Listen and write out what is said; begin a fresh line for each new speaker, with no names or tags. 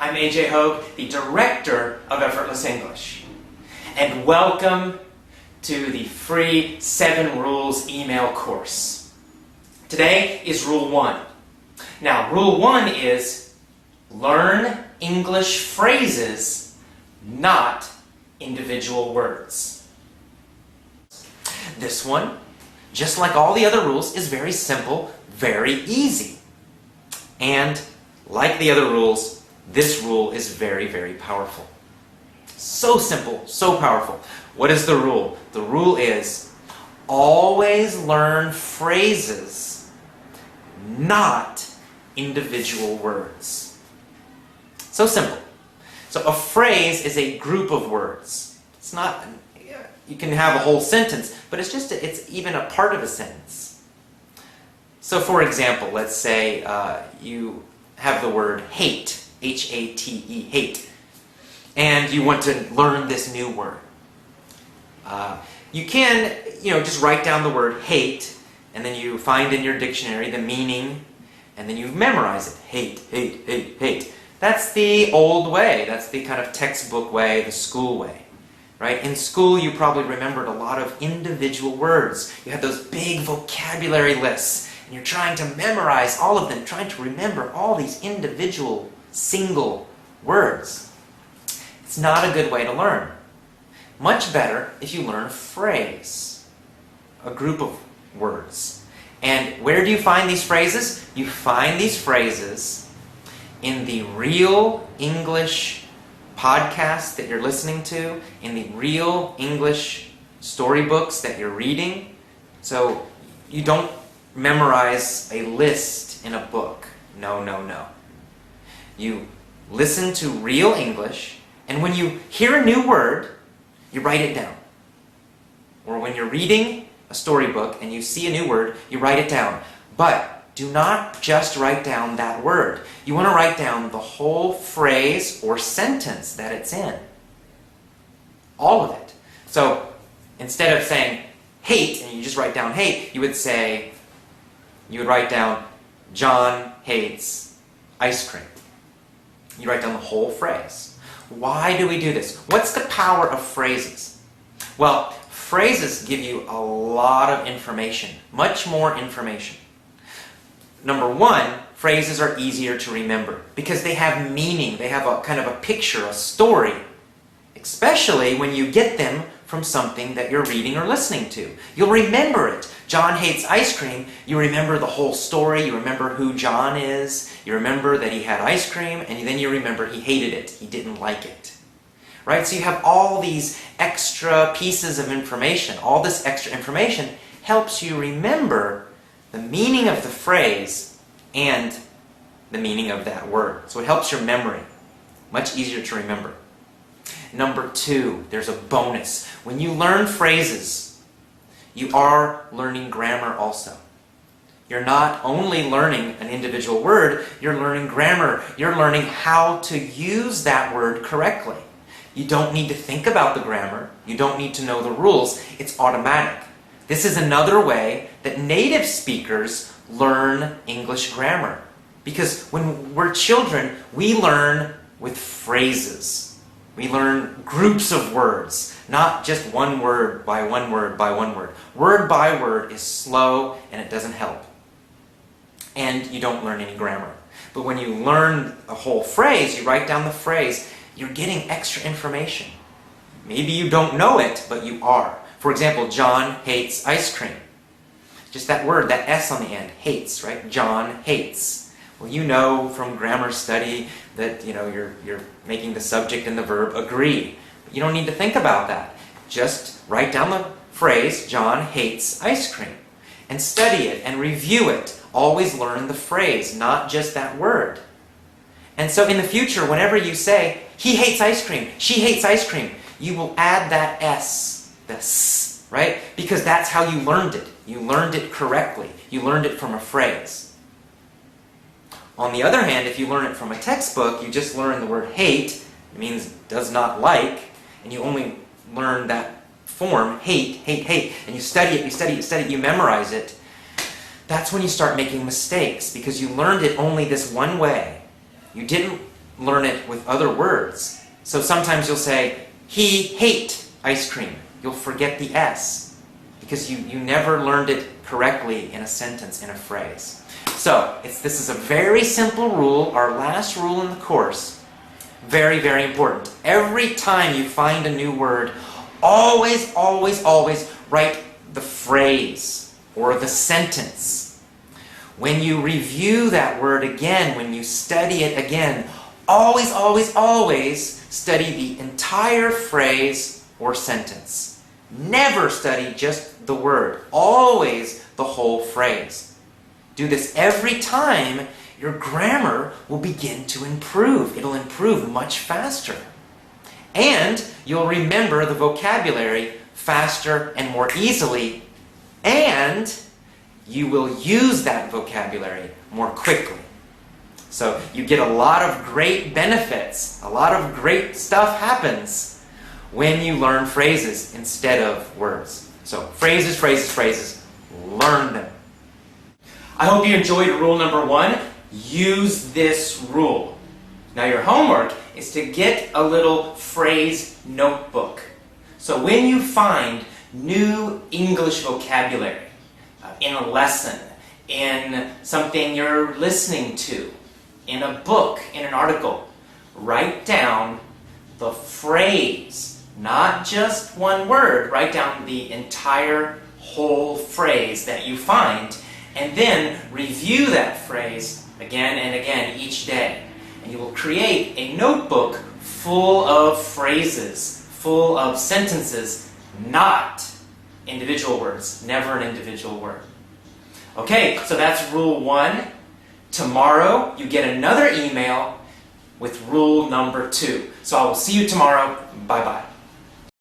I'm AJ Hogue, the director of Effortless English. And welcome to the free 7 Rules email course. Today is Rule 1. Now, Rule 1 is learn English phrases, not individual words. This one, just like all the other rules, is very simple, very easy. And like the other rules, this rule is very, very powerful. So simple, so powerful. What is the rule? The rule is always learn phrases, not individual words. So simple. So a phrase is a group of words. It's not, you can have a whole sentence, but it's even a part of a sentence. So for example, let's say you have the word hate, H-A-T-E, hate, and you want to learn this new word. You can, just write down the word hate, and then you find in your dictionary the meaning, and then you memorize it. Hate, hate, hate, hate. That's the old way. That's the kind of textbook way, the school way. Right? In school, you probably remembered a lot of individual words. You had those big vocabulary lists, and you're trying to memorize all of them, trying to remember all these individual, single words. It's not a good way to learn. Much better if you learn a phrase, a group of words. And where do you find these phrases? You find these phrases in the real English podcasts that you're listening to, in the real English storybooks that you're reading. So you don't memorize a list in a book. No, no, no. You listen to real English, and when you hear a new word, you write it down. Or when you're reading a storybook and you see a new word, you write it down. But do not just write down that word. You want to write down the whole phrase or sentence that it's in. All of it. So instead of saying hate, and you just write down hate, you would write down John hates ice cream. You write down the whole phrase. Why do we do this? What's the power of phrases? Well, phrases give you a lot of information, much more information. Number one, phrases are easier to remember because they have meaning. They have a kind of a picture, a story, especially when you get them from something that you're reading or listening to. You'll remember it. John hates ice cream. You remember the whole story. You remember who John is. You remember that he had ice cream, and then you remember he hated it. He didn't like it. Right? So you have all these extra pieces of information. All this extra information helps you remember the meaning of the phrase and the meaning of that word. So it helps your memory. Much easier to remember. Number 2, there's a bonus. When you learn phrases, you are learning grammar also. You're not only learning an individual word, you're learning grammar. You're learning how to use that word correctly. You don't need to think about the grammar. You don't need to know the rules. It's automatic. This is another way that native speakers learn English grammar. Because when we're children, we learn with phrases. We learn groups of words, not just one word by one word by one word. Word by word is slow and it doesn't help. And you don't learn any grammar. But when you learn a whole phrase, you write down the phrase, you're getting extra information. Maybe you don't know it, but you are. For example, John hates ice cream. Just that word, that S on the end, hates, right? John hates. Well, you know from grammar study that you're making the subject and the verb agree. But you don't need to think about that. Just write down the phrase, John hates ice cream, and study it and review it. Always learn the phrase, not just that word. And so in the future, whenever you say, he hates ice cream, she hates ice cream, you will add that S, the S, right? Because that's how you learned it. You learned it correctly. You learned it from a phrase. On the other hand, if you learn it from a textbook, you just learn the word hate, it means does not like, and you only learn that form, hate, hate, hate, and you study it, you study it, you study it, you memorize it. That's when you start making mistakes, because you learned it only this one way. You didn't learn it with other words. So sometimes you'll say, he hate ice cream. You'll forget the S because you never learned it correctly in a sentence, in a phrase. So this is a very simple rule, our last rule in the course. Very, very important. Every time you find a new word, always, always, always write the phrase or the sentence. When you review that word again, when you study it again, always, always, always study the entire phrase or sentence. Never study just the word. Always the whole phrase. Do this every time, your grammar will begin to improve. It'll improve much faster. And you'll remember the vocabulary faster and more easily, and you will use that vocabulary more quickly. So you get a lot of great benefits. A lot of great stuff happens when you learn phrases instead of words. So phrases, phrases, phrases. Learn them. I hope you enjoyed rule number 1. Use this rule. Now your homework is to get a little phrase notebook. So when you find new English vocabulary in a lesson, in something you're listening to, in a book, in an article, write down the phrase, not just one word. Write down the entire whole phrase that you find, and then review that phrase again and again each day. And you will create a notebook full of phrases, full of sentences, not individual words. Never an individual word. Okay, so that's rule 1. Tomorrow you get another email with rule number 2. So I will see you tomorrow. Bye-bye.